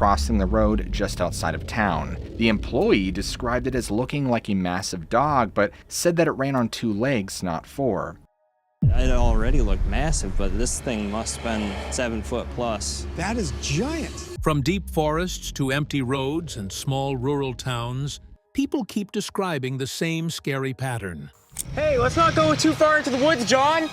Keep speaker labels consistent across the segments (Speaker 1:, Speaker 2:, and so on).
Speaker 1: crossing the road just outside of town. The employee described it as looking like a massive dog, but said that it ran on 2 legs, not 4.
Speaker 2: It already looked massive, but this thing must have been 7 foot plus.
Speaker 3: That is giant.
Speaker 4: From deep forests to empty roads and small rural towns, people keep describing the same scary pattern.
Speaker 5: Hey, let's not go too far into the woods, John!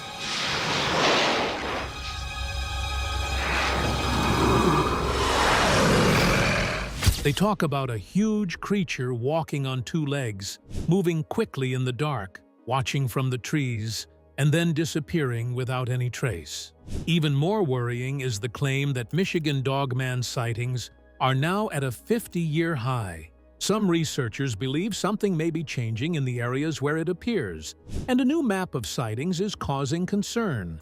Speaker 4: They talk about a huge creature walking on 2 legs, moving quickly in the dark, watching from the trees, and then disappearing without any trace. Even more worrying is the claim that Michigan Dogman sightings are now at a 50-year high. Some researchers believe something may be changing in the areas where it appears, and a new map of sightings is causing concern.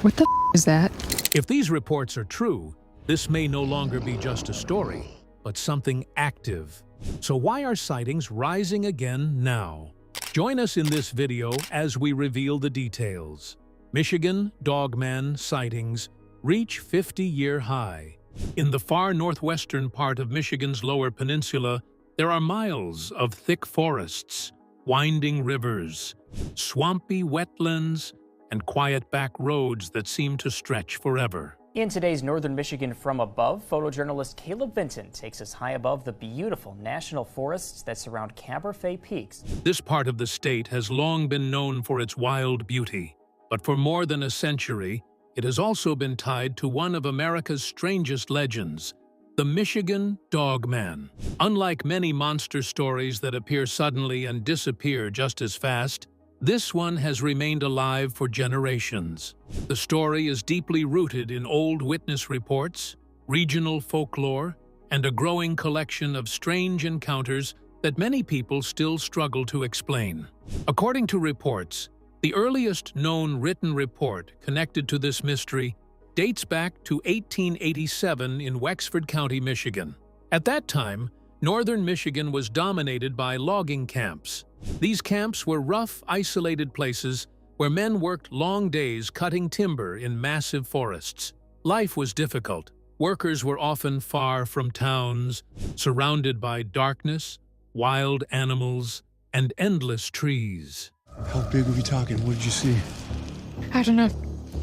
Speaker 6: What the is that?
Speaker 4: If these reports are true, this may no longer be just a story, but something active. So why are sightings rising again now? Join us in this video as we reveal the details. Michigan Dogman sightings reach 50-year high. In the far northwestern part of Michigan's Lower Peninsula, there are miles of thick forests, winding rivers, swampy wetlands, and quiet back roads that seem to stretch forever.
Speaker 7: In today's Northern Michigan From Above, photojournalist Caleb Vinton takes us high above the beautiful national forests that surround Geographic peaks.
Speaker 4: This part of the state has long been known for its wild beauty, but for more than a century, it has also been tied to one of America's strangest legends, the Michigan Dogman. Unlike many monster stories that appear suddenly and disappear just as fast, this one has remained alive for generations. The story is deeply rooted in old witness reports, regional folklore, and a growing collection of strange encounters that many people still struggle to explain. According to reports, the earliest known written report connected to this mystery dates back to 1887 in Wexford County, Michigan. At that time, northern Michigan was dominated by logging camps. These camps were rough, isolated places where men worked long days cutting timber in massive forests. Life was difficult. Workers were often far from towns, surrounded by darkness, wild animals, and endless trees.
Speaker 3: How big are we talking? What did you see?
Speaker 6: I don't know.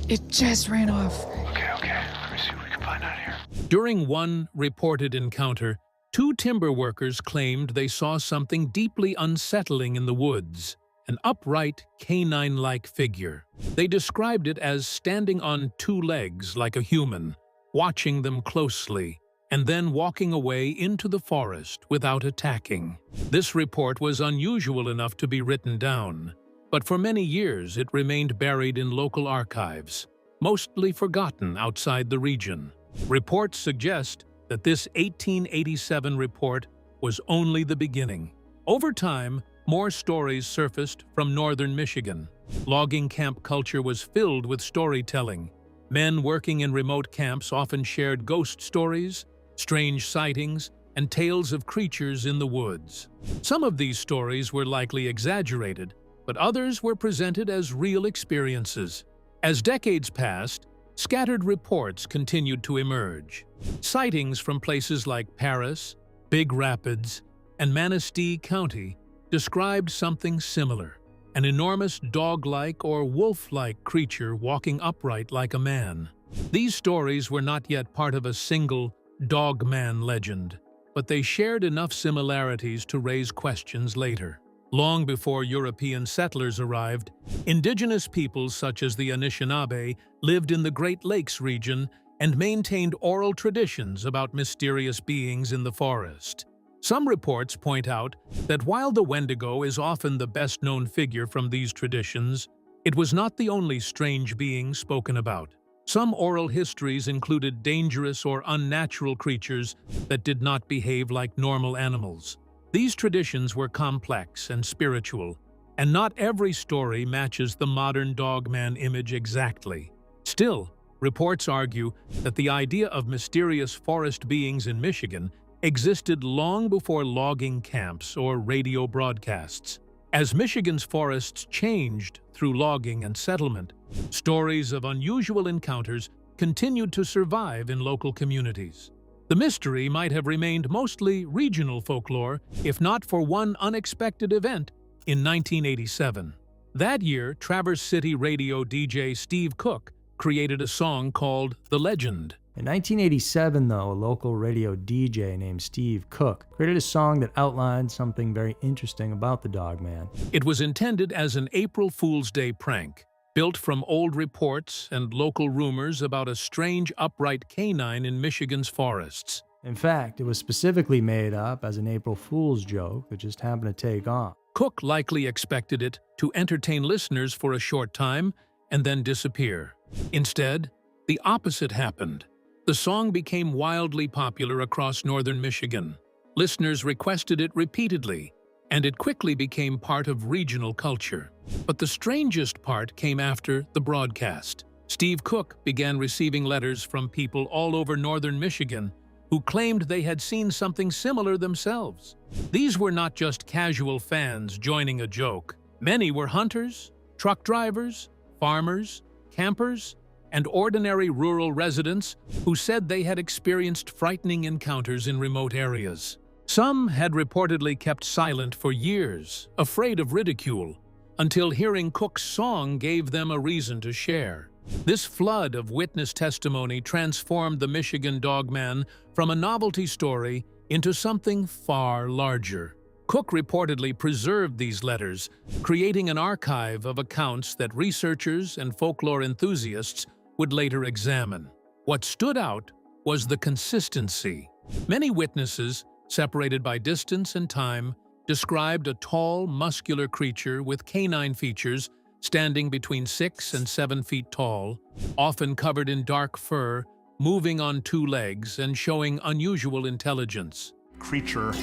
Speaker 6: It just ran off.
Speaker 3: Okay. Let me see what we can find out here.
Speaker 4: During one reported encounter, 2 timber workers claimed they saw something deeply unsettling in the woods, an upright, canine-like figure. They described it as standing on 2 legs like a human, watching them closely, and then walking away into the forest without attacking. This report was unusual enough to be written down, but for many years it remained buried in local archives, mostly forgotten outside the region. Reports suggest that this 1887 report was only the beginning. Over time, more stories surfaced from northern Michigan. Logging camp culture was filled with storytelling. Men working in remote camps often shared ghost stories, strange sightings, and tales of creatures in the woods. Some of these stories were likely exaggerated, but others were presented as real experiences. As decades passed, scattered reports continued to emerge. Sightings from places like Paris, Big Rapids, and Manistee County described something similar, an enormous dog-like or wolf-like creature walking upright like a man. These stories were not yet part of a single Dogman legend, but they shared enough similarities to raise questions later. Long before European settlers arrived, indigenous peoples such as the Anishinaabe lived in the Great Lakes region and maintained oral traditions about mysterious beings in the forest. Some reports point out that while the Wendigo is often the best-known figure from these traditions, it was not the only strange being spoken about. Some oral histories included dangerous or unnatural creatures that did not behave like normal animals. These traditions were complex and spiritual, and not every story matches the modern Dogman image exactly. Still, reports argue that the idea of mysterious forest beings in Michigan existed long before logging camps or radio broadcasts. As Michigan's forests changed through logging and settlement, stories of unusual encounters continued to survive in local communities. The mystery might have remained mostly regional folklore if not for one unexpected event in 1987. That year, Traverse City radio DJ Steve Cook created a song called The Legend.
Speaker 8: In 1987, though, a local radio DJ named Steve Cook created a song that outlined something very interesting about the Dogman.
Speaker 4: It was intended as an April Fool's Day prank, built from old reports and local rumors about a strange upright canine in Michigan's forests.
Speaker 8: In fact, it was specifically made up as an April Fool's joke that just happened to take off.
Speaker 4: Cook likely expected it to entertain listeners for a short time and then disappear. Instead, the opposite happened. The song became wildly popular across northern Michigan. Listeners requested it repeatedly, and it quickly became part of regional culture. But the strangest part came after the broadcast. Steve Cook began receiving letters from people all over northern Michigan who claimed they had seen something similar themselves. These were not just casual fans joining a joke. Many were hunters, truck drivers, farmers, campers, and ordinary rural residents who said they had experienced frightening encounters in remote areas. Some had reportedly kept silent for years, afraid of ridicule, until hearing Cook's song gave them a reason to share. This flood of witness testimony transformed the Michigan Dogman from a novelty story into something far larger. Cook reportedly preserved these letters, creating an archive of accounts that researchers and folklore enthusiasts would later examine. What stood out was the consistency. Many witnesses, separated by distance and time, described a tall, muscular creature with canine features standing between 6 and 7 feet tall, often covered in dark fur, moving on 2 legs and showing unusual intelligence.
Speaker 9: Creature.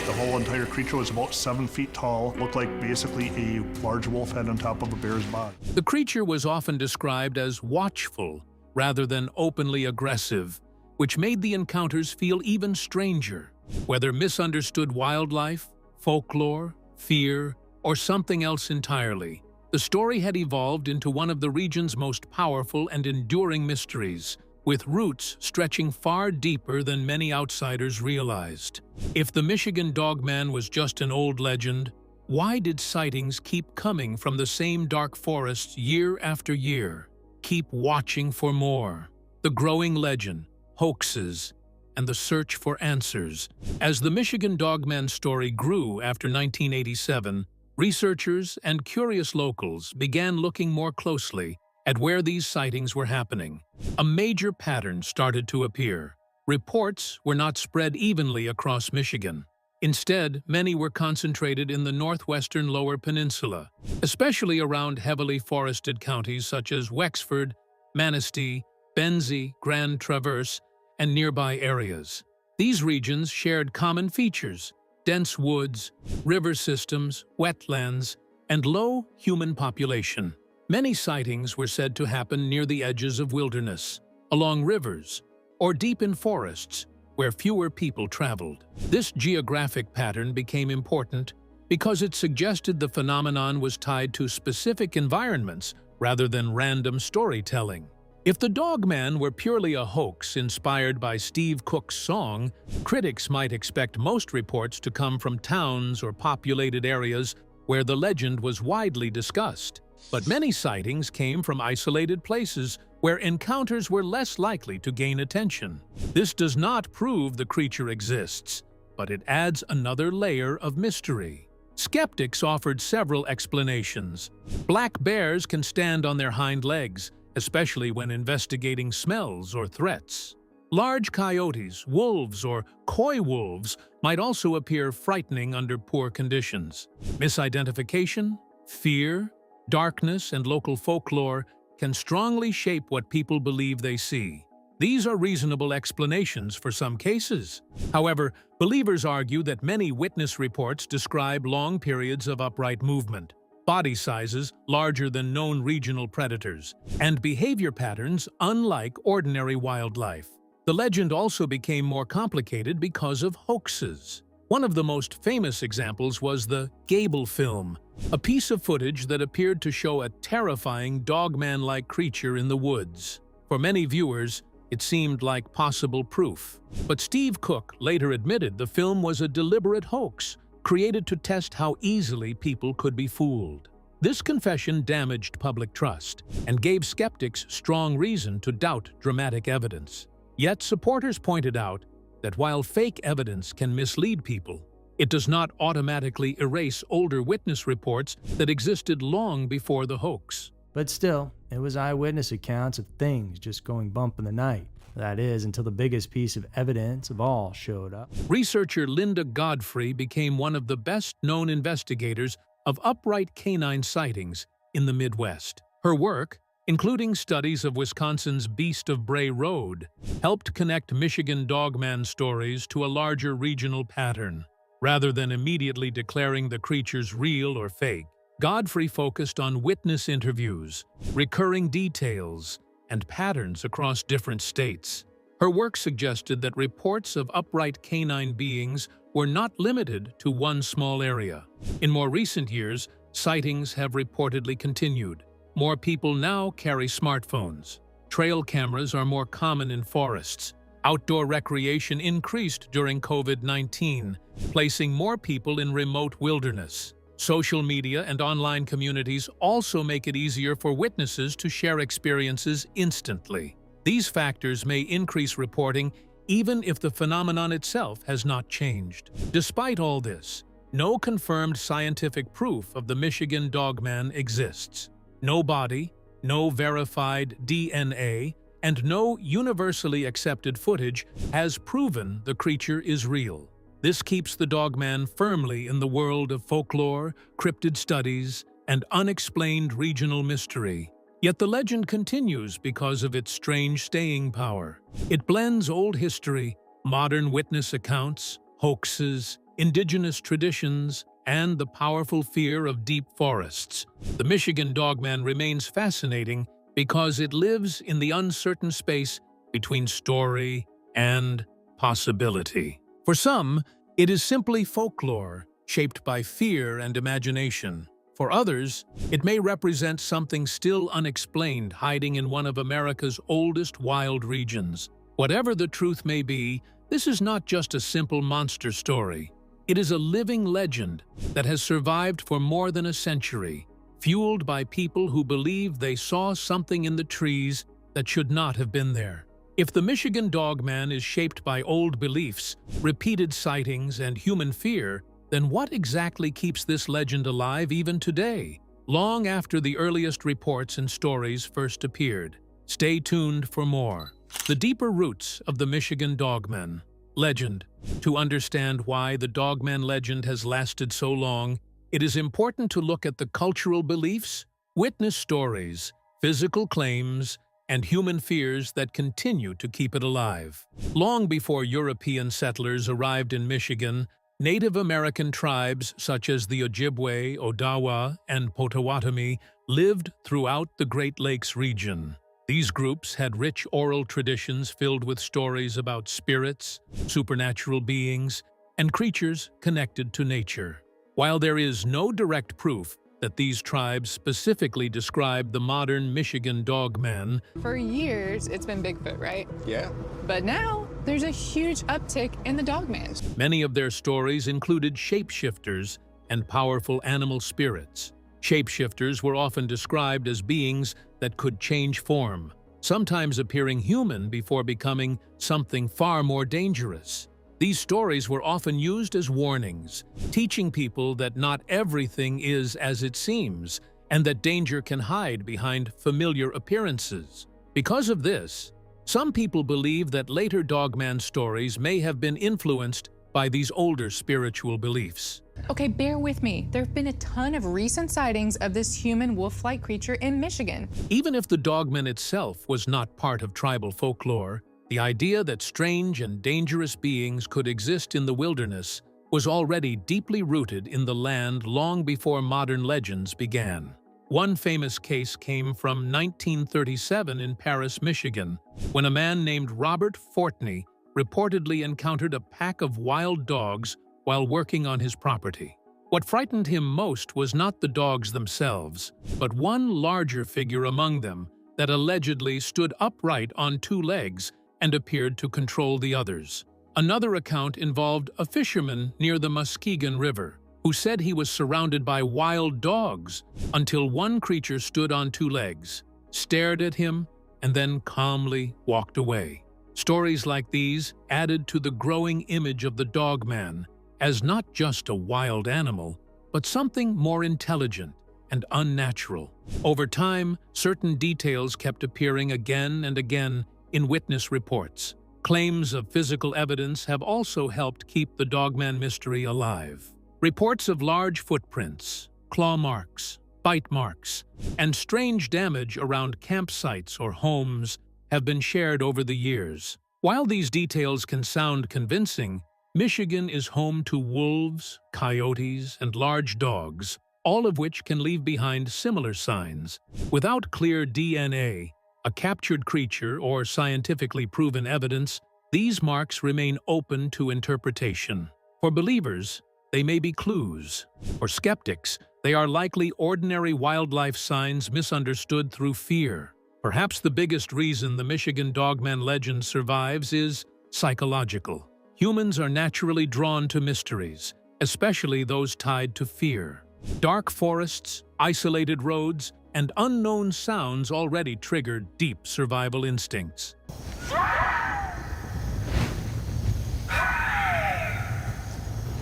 Speaker 9: The whole entire creature was about 7 feet tall, looked like basically a large wolf head on top of a bear's body.
Speaker 4: The creature was often described as watchful rather than openly aggressive, which made the encounters feel even stranger. Whether misunderstood wildlife, folklore, fear, or something else entirely, the story had evolved into one of the region's most powerful and enduring mysteries, with roots stretching far deeper than many outsiders realized. If the Michigan Dogman was just an old legend, why did sightings keep coming from the same dark forests year after year? Keep watching for more. The growing legend, hoaxes, and the search for answers. As the Michigan Dogman story grew after 1987, researchers and curious locals began looking more closely at where these sightings were happening. A major pattern started to appear. Reports were not spread evenly across Michigan. Instead, many were concentrated in the northwestern Lower Peninsula, especially around heavily forested counties such as Wexford, Manistee, Benzie, Grand Traverse, and nearby areas. These regions shared common features: dense woods, river systems, wetlands, and low human population. Many sightings were said to happen near the edges of wilderness, along rivers, or deep in forests where fewer people traveled. This geographic pattern became important because it suggested the phenomenon was tied to specific environments rather than random storytelling. If the Dogman were purely a hoax inspired by Steve Cook's song, critics might expect most reports to come from towns or populated areas where the legend was widely discussed. But many sightings came from isolated places where encounters were less likely to gain attention. This does not prove the creature exists, but it adds another layer of mystery. Skeptics offered several explanations. Black bears can stand on their hind legs, especially when investigating smells or threats. Large coyotes, wolves, or coy wolves might also appear frightening under poor conditions. Misidentification, fear, darkness, and local folklore can strongly shape what people believe they see. These are reasonable explanations for some cases. However, believers argue that many witness reports describe long periods of upright movement, body sizes larger than known regional predators, and behavior patterns unlike ordinary wildlife. The legend also became more complicated because of hoaxes. One of the most famous examples was the Gable film, a piece of footage that appeared to show a terrifying dogman-like creature in the woods. For many viewers, it seemed like possible proof. But Steve Cook later admitted the film was a deliberate hoax, created to test how easily people could be fooled. This confession damaged public trust and gave skeptics strong reason to doubt dramatic evidence. Yet supporters pointed out that while fake evidence can mislead people, it does not automatically erase older witness reports that existed long before the hoax.
Speaker 8: But still, it was eyewitness accounts of things just going bump in the night. That is, until the biggest piece of evidence of all showed up.
Speaker 4: Researcher Linda Godfrey became one of the best-known investigators of upright canine sightings in the Midwest. Her work, including studies of Wisconsin's Beast of Bray Road, helped connect Michigan Dogman stories to a larger regional pattern. Rather than immediately declaring the creatures real or fake, Godfrey focused on witness interviews, recurring details, and patterns across different states. Her work suggested that reports of upright canine beings were not limited to one small area. In more recent years, sightings have reportedly continued. More people now carry smartphones. Trail cameras are more common in forests. Outdoor recreation increased during COVID-19, placing more people in remote wilderness. Social media and online communities also make it easier for witnesses to share experiences instantly. These factors may increase reporting even if the phenomenon itself has not changed. Despite all this, no confirmed scientific proof of the Michigan Dogman exists. No body, no verified DNA, and no universally accepted footage has proven the creature is real. This keeps the Dogman firmly in the world of folklore, cryptid studies, and unexplained regional mystery. Yet the legend continues because of its strange staying power. It blends old history, modern witness accounts, hoaxes, indigenous traditions, and the powerful fear of deep forests. The Michigan Dogman remains fascinating because it lives in the uncertain space between story and possibility. For some, it is simply folklore, shaped by fear and imagination. For others, it may represent something still unexplained hiding in one of America's oldest wild regions. Whatever the truth may be, this is not just a simple monster story. It is a living legend that has survived for more than a century, fueled by people who believe they saw something in the trees that should not have been there. If the Michigan Dogman is shaped by old beliefs, repeated sightings, and human fear, then what exactly keeps this legend alive even today, long after the earliest reports and stories first appeared? Stay tuned for more. The deeper roots of the Michigan Dogman legend. To understand why the Dogman legend has lasted so long, it is important to look at the cultural beliefs, witness stories, physical claims, and human fears that continue to keep it alive. Long before European settlers arrived in Michigan, Native American tribes such as the Ojibwe, Odawa, and Potawatomi lived throughout the Great Lakes region. These groups had rich oral traditions filled with stories about spirits, supernatural beings, and creatures connected to nature. While there is no direct proof that these tribes specifically describe the modern Michigan Dogman,
Speaker 6: For years, it's been Bigfoot, right?
Speaker 3: Yeah.
Speaker 6: But now, there's a huge uptick in the Dogman.
Speaker 4: many of their stories included shapeshifters and powerful animal spirits. Shapeshifters were often described as beings that could change form, sometimes appearing human before becoming something far more dangerous. These stories were often used as warnings, teaching people that not everything is as it seems, and that danger can hide behind familiar appearances. Because of this, some people believe that later Dogman stories may have been influenced by these older spiritual beliefs.
Speaker 6: Okay, bear with me. There have been a ton of recent sightings of this human wolf-like creature in Michigan.
Speaker 4: Even if the Dogman itself was not part of tribal folklore, the idea that strange and dangerous beings could exist in the wilderness was already deeply rooted in the land long before modern legends began. One famous case came from 1937 in Paris, Michigan, when a man named Robert Fortney reportedly encountered a pack of wild dogs while working on his property. What frightened him most was not the dogs themselves, but one larger figure among them that allegedly stood upright on two legs and appeared to control the others. Another account involved a fisherman near the Muskegon River, who said he was surrounded by wild dogs until one creature stood on two legs, stared at him, and then calmly walked away. Stories like these added to the growing image of the Dogman as not just a wild animal, but something more intelligent and unnatural. Over time, certain details kept appearing again and again in witness reports. Claims of physical evidence have also helped keep the Dogman mystery alive. Reports of large footprints, claw marks, bite marks, and strange damage around campsites or homes have been shared over the years. While these details can sound convincing, Michigan is home to wolves, coyotes, and large dogs, all of which can leave behind similar signs. Without clear DNA, a captured creature, or scientifically proven evidence, these marks remain open to interpretation. For believers, they may be clues. For skeptics, they are likely ordinary wildlife signs misunderstood through fear. Perhaps the biggest reason the Michigan Dogman legend survives is psychological. Humans are naturally drawn to mysteries, especially those tied to fear. Dark forests, isolated roads, and unknown sounds already trigger deep survival instincts.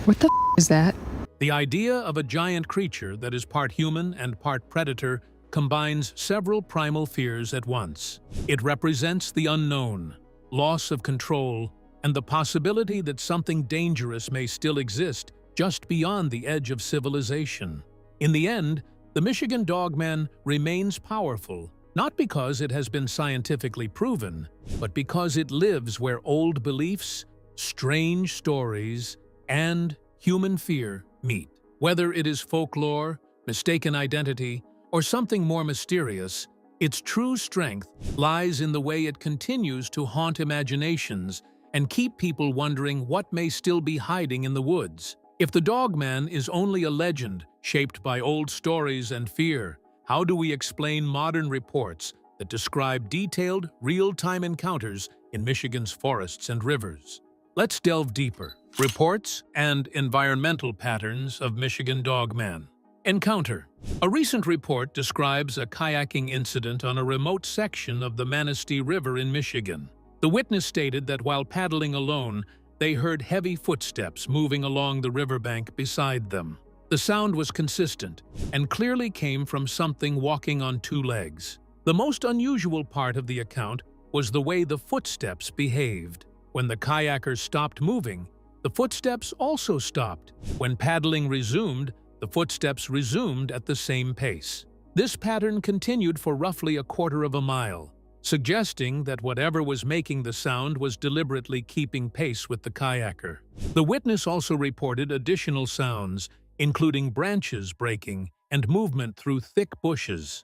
Speaker 6: What the is that?
Speaker 4: The idea of a giant creature that is part human and part predator combines several primal fears at once. It represents the unknown, loss of control, and the possibility that something dangerous may still exist just beyond the edge of civilization. In the end, the Michigan Dogman remains powerful, not because it has been scientifically proven, but because it lives where old beliefs, strange stories, and human fear meet. Whether it is folklore, mistaken identity, or something more mysterious, its true strength lies in the way it continues to haunt imaginations and keep people wondering what may still be hiding in the woods. If the Dogman is only a legend shaped by old stories and fear, how do we explain modern reports that describe detailed, real-time encounters in Michigan's forests and rivers? Let's delve deeper. Reports and environmental patterns of Michigan Dogman. Encounter. A recent report describes a kayaking incident on a remote section of the Manistee River in Michigan. The witness stated that while paddling alone, they heard heavy footsteps moving along the riverbank beside them. The sound was consistent and clearly came from something walking on two legs. The most unusual part of the account was the way the footsteps behaved. When the kayakers stopped moving, the footsteps also stopped. When paddling resumed, the footsteps resumed at the same pace. This pattern continued for roughly a quarter of a mile, suggesting that whatever was making the sound was deliberately keeping pace with the kayaker. The witness also reported additional sounds, including branches breaking and movement through thick bushes.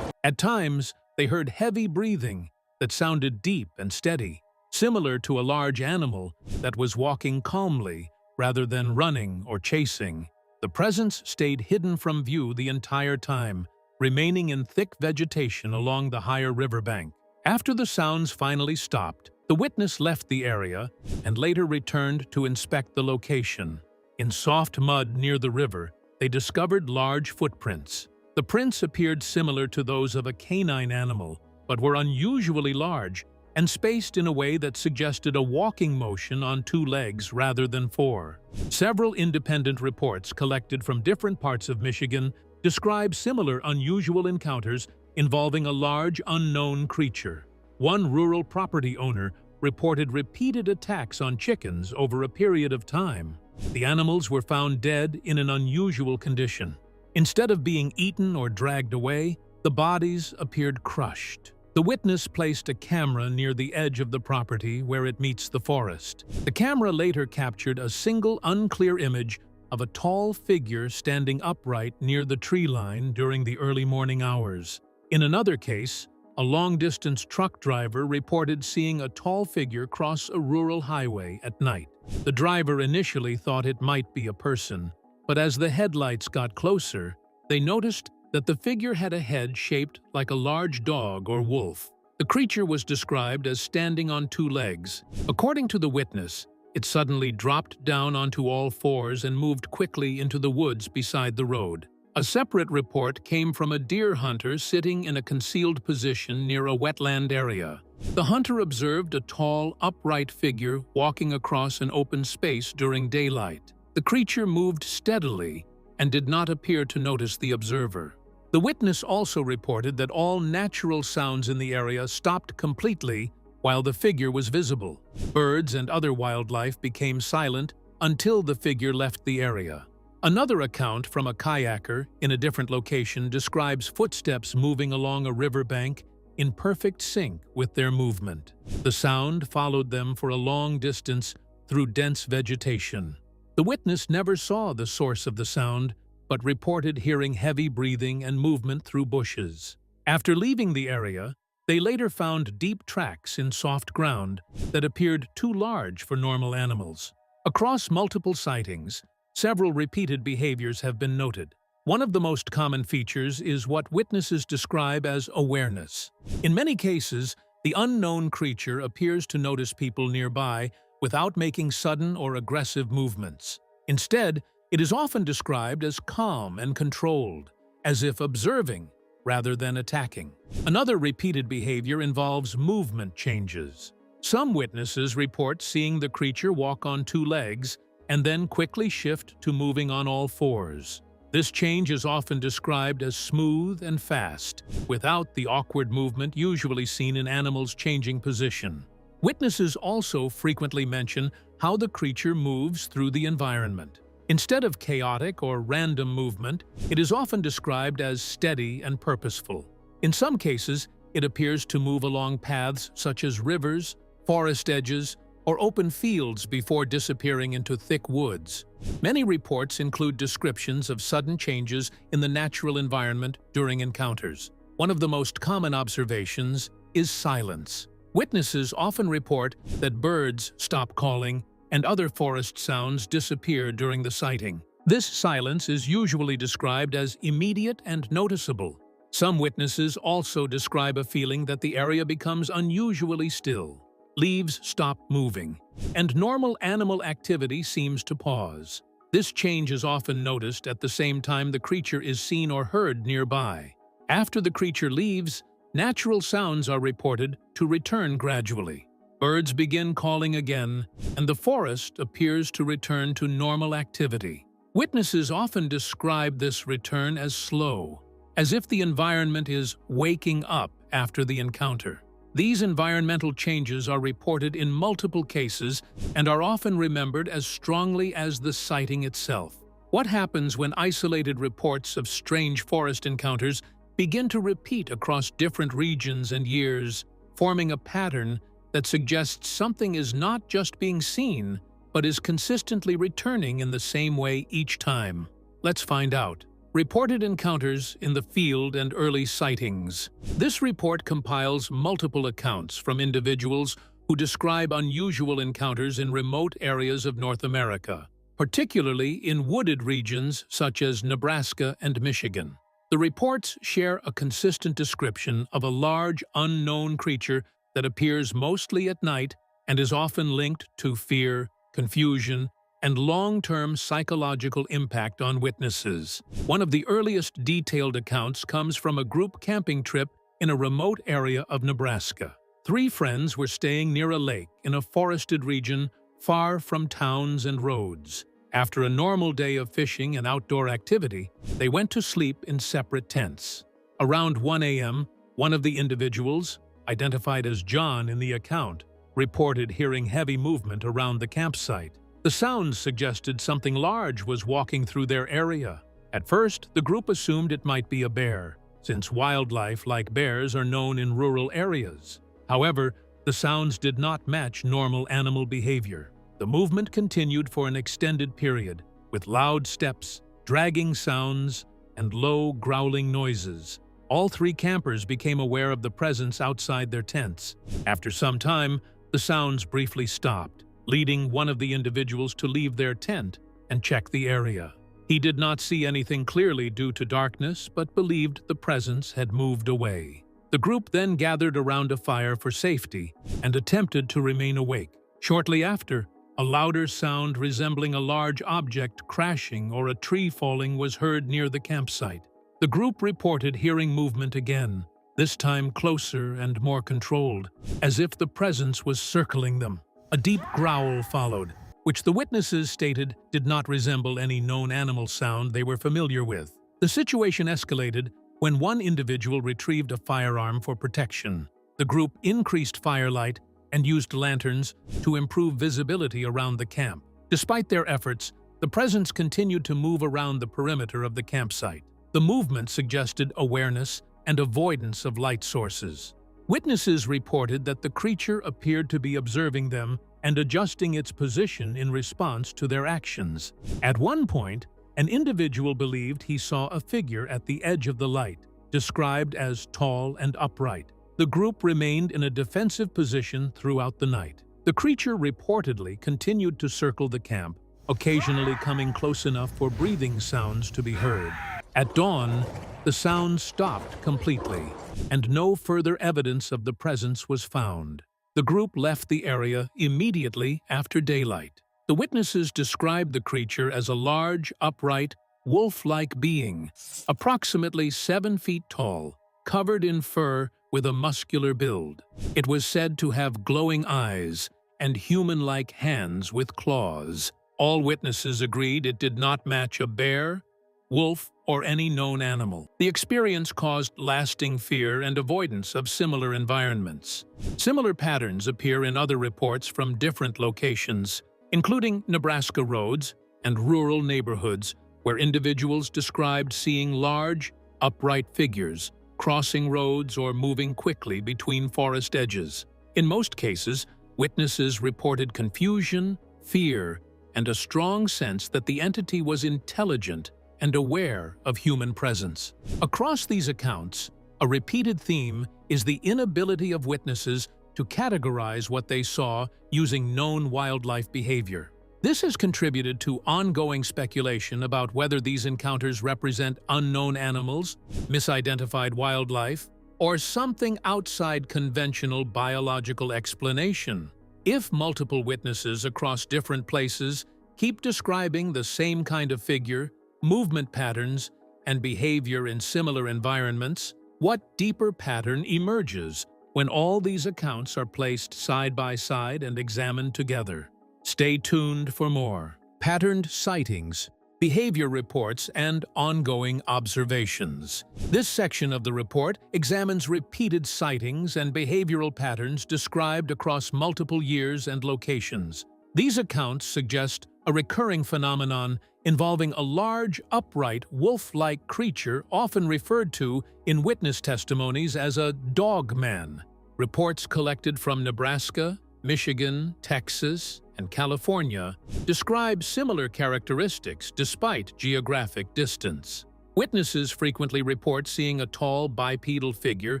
Speaker 4: At times, they heard heavy breathing that sounded deep and steady, similar to a large animal that was walking calmly rather than running or chasing. The presence stayed hidden from view the entire time, remaining in thick vegetation along the higher riverbank. After the sounds finally stopped, the witness left the area and later returned to inspect the location. In soft mud near the river, they discovered large footprints. The prints appeared similar to those of a canine animal, but were unusually large and spaced in a way that suggested a walking motion on two legs rather than four. Several independent reports collected from different parts of Michigan describe similar unusual encounters involving a large unknown creature. One rural property owner reported repeated attacks on chickens over a period of time. The animals were found dead in an unusual condition. Instead of being eaten or dragged away, the bodies appeared crushed. The witness placed a camera near the edge of the property where it meets the forest. The camera later captured a single unclear image of a tall figure standing upright near the tree line during the early morning hours. In another case, a long-distance truck driver reported seeing a tall figure cross a rural highway at night. The driver initially thought it might be a person, but as the headlights got closer, they noticed that the figure had a head shaped like a large dog or wolf. The creature was described as standing on two legs. According to the witness, it suddenly dropped down onto all fours and moved quickly into the woods beside the road. A separate report came from a deer hunter sitting in a concealed position near a wetland area. The hunter observed a tall, upright figure walking across an open space during daylight. The creature moved steadily and did not appear to notice the observer. The witness also reported that all natural sounds in the area stopped completely while the figure was visible. Birds and other wildlife became silent until the figure left the area. Another account from a kayaker in a different location describes footsteps moving along a riverbank in perfect sync with their movement. The sound followed them for a long distance through dense vegetation. The witness never saw the source of the sound, but reported hearing heavy breathing and movement through bushes. After leaving the area, they later found deep tracks in soft ground that appeared too large for normal animals. Across multiple sightings, several repeated behaviors have been noted. One of the most common features is what witnesses describe as awareness. In many cases, the unknown creature appears to notice people nearby without making sudden or aggressive movements. Instead, it is often described as calm and controlled, as if observing rather than attacking. Another repeated behavior involves movement changes. Some witnesses report seeing the creature walk on two legs and then quickly shift to moving on all fours. This change is often described as smooth and fast, without the awkward movement usually seen in animals changing position. Witnesses also frequently mention how the creature moves through the environment. Instead of chaotic or random movement, it is often described as steady and purposeful. In some cases, it appears to move along paths such as rivers, forest edges, or open fields before disappearing into thick woods. Many reports include descriptions of sudden changes in the natural environment during encounters. One of the most common observations is silence. Witnesses often report that birds stop calling and other forest sounds disappear during the sighting. This silence is usually described as immediate and noticeable. Some witnesses also describe a feeling that the area becomes unusually still. Leaves stop moving, and normal animal activity seems to pause. This change is often noticed at the same time the creature is seen or heard nearby. After the creature leaves, natural sounds are reported to return gradually. Birds begin calling again, and the forest appears to return to normal activity. Witnesses often describe this return as slow, as if the environment is waking up after the encounter. These environmental changes are reported in multiple cases and are often remembered as strongly as the sighting itself. What happens when isolated reports of strange forest encounters begin to repeat across different regions and years, forming a pattern that suggests something is not just being seen, but is consistently returning in the same way each time? Let's find out. Reported encounters in the field and early sightings. This report compiles multiple accounts from individuals who describe unusual encounters in remote areas of North America, particularly in wooded regions such as Nebraska and Michigan. The reports share a consistent description of a large, unknown creature that appears mostly at night and is often linked to fear, confusion, and long-term psychological impact on witnesses. One of the earliest detailed accounts comes from a group camping trip in a remote area of Nebraska. 3 friends were staying near a lake in a forested region far from towns and roads. After a normal day of fishing and outdoor activity, they went to sleep in separate tents. Around 1 a.m., one of the individuals, identified as John in the account, reported hearing heavy movement around the campsite. The sounds suggested something large was walking through their area. At first, the group assumed it might be a bear, since wildlife like bears are known in rural areas. However, the sounds did not match normal animal behavior. The movement continued for an extended period, with loud steps, dragging sounds, and low growling noises, all 3 campers became aware of the presence outside their tents. After some time, the sounds briefly stopped, leading one of the individuals to leave their tent and check the area. He did not see anything clearly due to darkness, but believed the presence had moved away. The group then gathered around a fire for safety and attempted to remain awake. Shortly after, a louder sound resembling a large object crashing or a tree falling was heard near the campsite. The group reported hearing movement again, this time closer and more controlled, as if the presence was circling them. A deep growl followed, which the witnesses stated did not resemble any known animal sound they were familiar with. The situation escalated when one individual retrieved a firearm for protection. The group increased firelight and used lanterns to improve visibility around the camp. Despite their efforts, the presence continued to move around the perimeter of the campsite. The movement suggested awareness and avoidance of light sources. Witnesses reported that the creature appeared to be observing them and adjusting its position in response to their actions. At one point, an individual believed he saw a figure at the edge of the light, described as tall and upright. The group remained in a defensive position throughout the night. The creature reportedly continued to circle the camp, occasionally coming close enough for breathing sounds to be heard. At dawn, the sounds stopped completely, and no further evidence of the presence was found. The group left the area immediately after daylight. The witnesses described the creature as a large, upright, wolf-like being, approximately 7 feet tall, covered in fur with a muscular build. It was said to have glowing eyes and human-like hands with claws. All witnesses agreed it did not match a bear, wolf, or any known animal. The experience caused lasting fear and avoidance of similar environments. Similar patterns appear in other reports from different locations, including Nebraska roads and rural neighborhoods, where individuals described seeing large, upright figures crossing roads or moving quickly between forest edges. In most cases, witnesses reported confusion, fear, and a strong sense that the entity was intelligent and aware of human presence. Across these accounts, a repeated theme is the inability of witnesses to categorize what they saw using known wildlife behavior. This has contributed to ongoing speculation about whether these encounters represent unknown animals, misidentified wildlife, or something outside conventional biological explanation. If multiple witnesses across different places keep describing the same kind of figure, movement patterns, and behavior in similar environments, what deeper pattern emerges when all these accounts are placed side by side and examined together? Stay tuned for more. Patterned sightings, behavior reports, and ongoing observations. This section of the report examines repeated sightings and behavioral patterns described across multiple years and locations. These accounts suggest a recurring phenomenon involving a large, upright, wolf-like creature often referred to in witness testimonies as a dogman. Reports collected from Nebraska, Michigan, Texas, and California describe similar characteristics despite geographic distance. Witnesses frequently report seeing a tall bipedal figure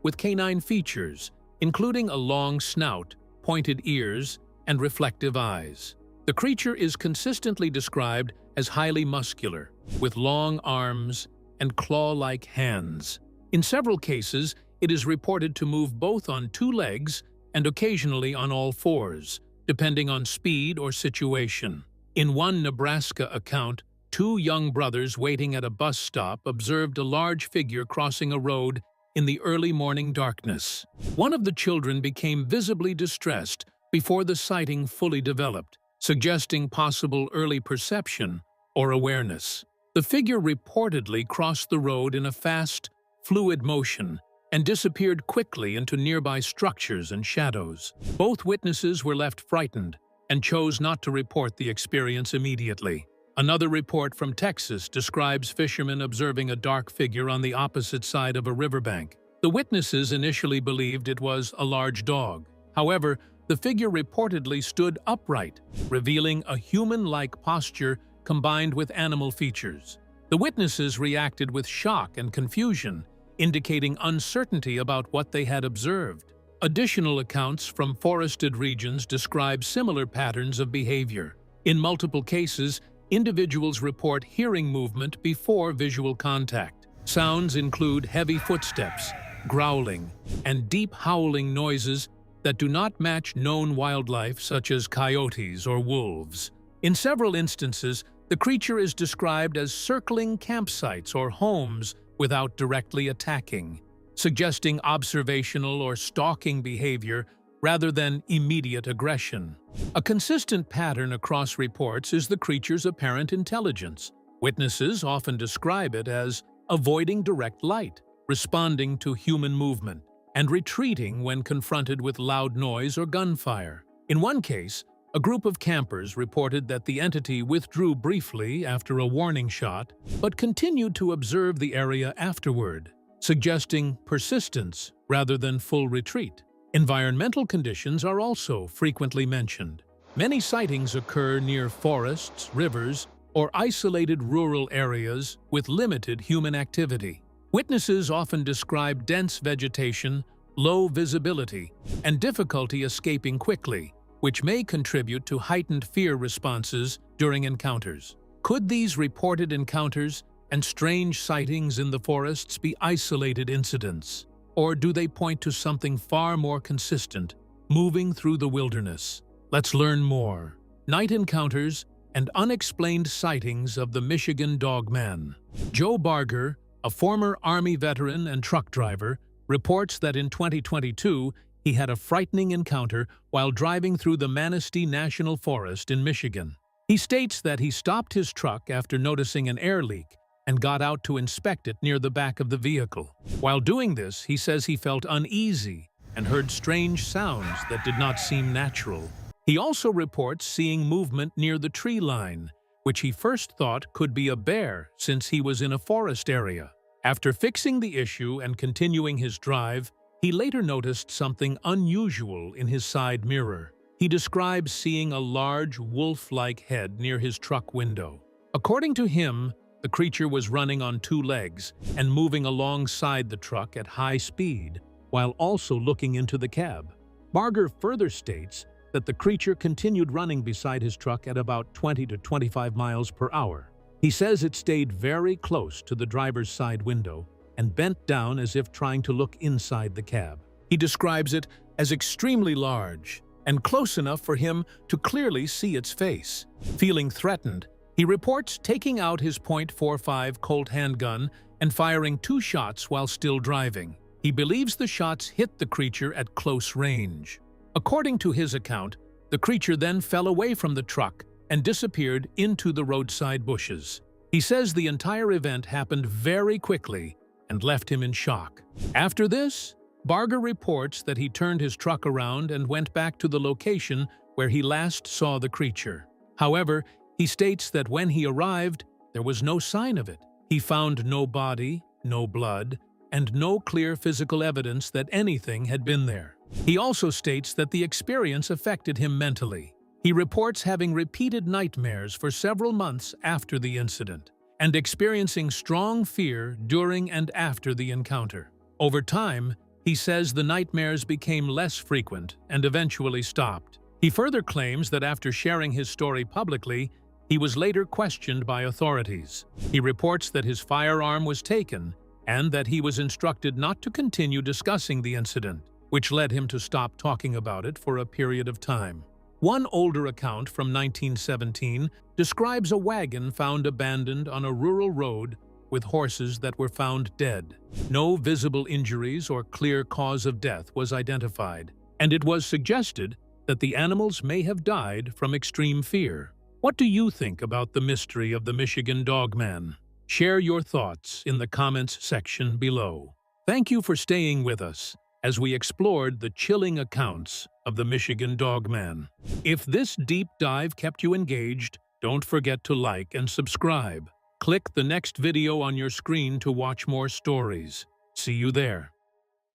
Speaker 4: with canine features, including a long snout, pointed ears, and reflective eyes. The creature is consistently described as highly muscular, with long arms and claw-like hands. In several cases, it is reported to move both on 2 legs and occasionally on all 4s, depending on speed or situation. In one Nebraska account, 2 young brothers waiting at a bus stop observed a large figure crossing a road in the early morning darkness. One of the children became visibly distressed before the sighting fully developed, suggesting possible early perception or awareness. The figure reportedly crossed the road in a fast, fluid motion and disappeared quickly into nearby structures and shadows. Both witnesses were left frightened and chose not to report the experience immediately. Another report from Texas describes fishermen observing a dark figure on the opposite side of a riverbank. The witnesses initially believed it was a large dog. However, the figure reportedly stood upright, revealing a human-like posture combined with animal features. The witnesses reacted with shock and confusion indicating uncertainty about what they had observed. Additional accounts from forested regions describe similar patterns of behavior. In multiple cases, individuals report hearing movement before visual contact. Sounds include heavy footsteps, growling, and deep howling noises that do not match known wildlife such as coyotes or wolves. In several instances, the creature is described as circling campsites or homes without directly attacking, suggesting observational or stalking behavior rather than immediate aggression. A consistent pattern across reports is the creature's apparent intelligence. Witnesses often describe it as avoiding direct light, responding to human movement, and retreating when confronted with loud noise or gunfire. In one case, a group of campers reported that the entity withdrew briefly after a warning shot, but continued to observe the area afterward, suggesting persistence rather than full retreat. Environmental conditions are also frequently mentioned. Many sightings occur near forests, rivers, or isolated rural areas with limited human activity. Witnesses often describe dense vegetation, low visibility, and difficulty escaping quickly, which may contribute to heightened fear responses during encounters. Could these reported encounters and strange sightings in the forests be isolated incidents? Or do they point to something far more consistent, moving through the wilderness? Let's learn more. Night encounters and unexplained sightings of the Michigan Dogman. Joe Barger, a former Army veteran and truck driver, reports that in 2022, he had a frightening encounter while driving through the Manistee National Forest in Michigan. He states that he stopped his truck after noticing an air leak and got out to inspect it near the back of the vehicle. While doing this, he says he felt uneasy and heard strange sounds that did not seem natural. He also reports seeing movement near the tree line, which he first thought could be a bear since he was in a forest area. After fixing the issue and continuing his drive, he later noticed something unusual in his side mirror. He describes seeing a large wolf-like head near his truck window. According to him, the creature was running on two legs and moving alongside the truck at high speed, while also looking into the cab. Barger further states that the creature continued running beside his truck at about 20 to 25 miles per hour. He says it stayed very close to the driver's side window and bent down as if trying to look inside the cab. He describes it as extremely large and close enough for him to clearly see its face. Feeling threatened, he reports taking out his .45 Colt handgun and firing 2 shots while still driving. He believes the shots hit the creature at close range. According to his account, the creature then fell away from the truck and disappeared into the roadside bushes. He says the entire event happened very quickly and left him in shock. After this, Barger reports that he turned his truck around and went back to the location where he last saw the creature. However, he states that when he arrived, there was no sign of it. He found no body, no blood, and no clear physical evidence that anything had been there. He also states that the experience affected him mentally. He reports having repeated nightmares for several months after the incident, and experiencing strong fear during and after the encounter. Over time, he says the nightmares became less frequent and eventually stopped. He further claims that after sharing his story publicly, he was later questioned by authorities. He reports that his firearm was taken and that he was instructed not to continue discussing the incident, which led him to stop talking about it for a period of time. One older account from 1917 describes a wagon found abandoned on a rural road with horses that were found dead. No visible injuries or clear cause of death was identified, and it was suggested that the animals may have died from extreme fear. What do you think about the mystery of the Michigan Dogman? Share your thoughts in the comments section below. Thank you for staying with us as we explored the chilling accounts of the Michigan Dogman. If this deep dive kept you engaged, don't forget to like and subscribe. Click the next video on your screen to watch more stories. See you there.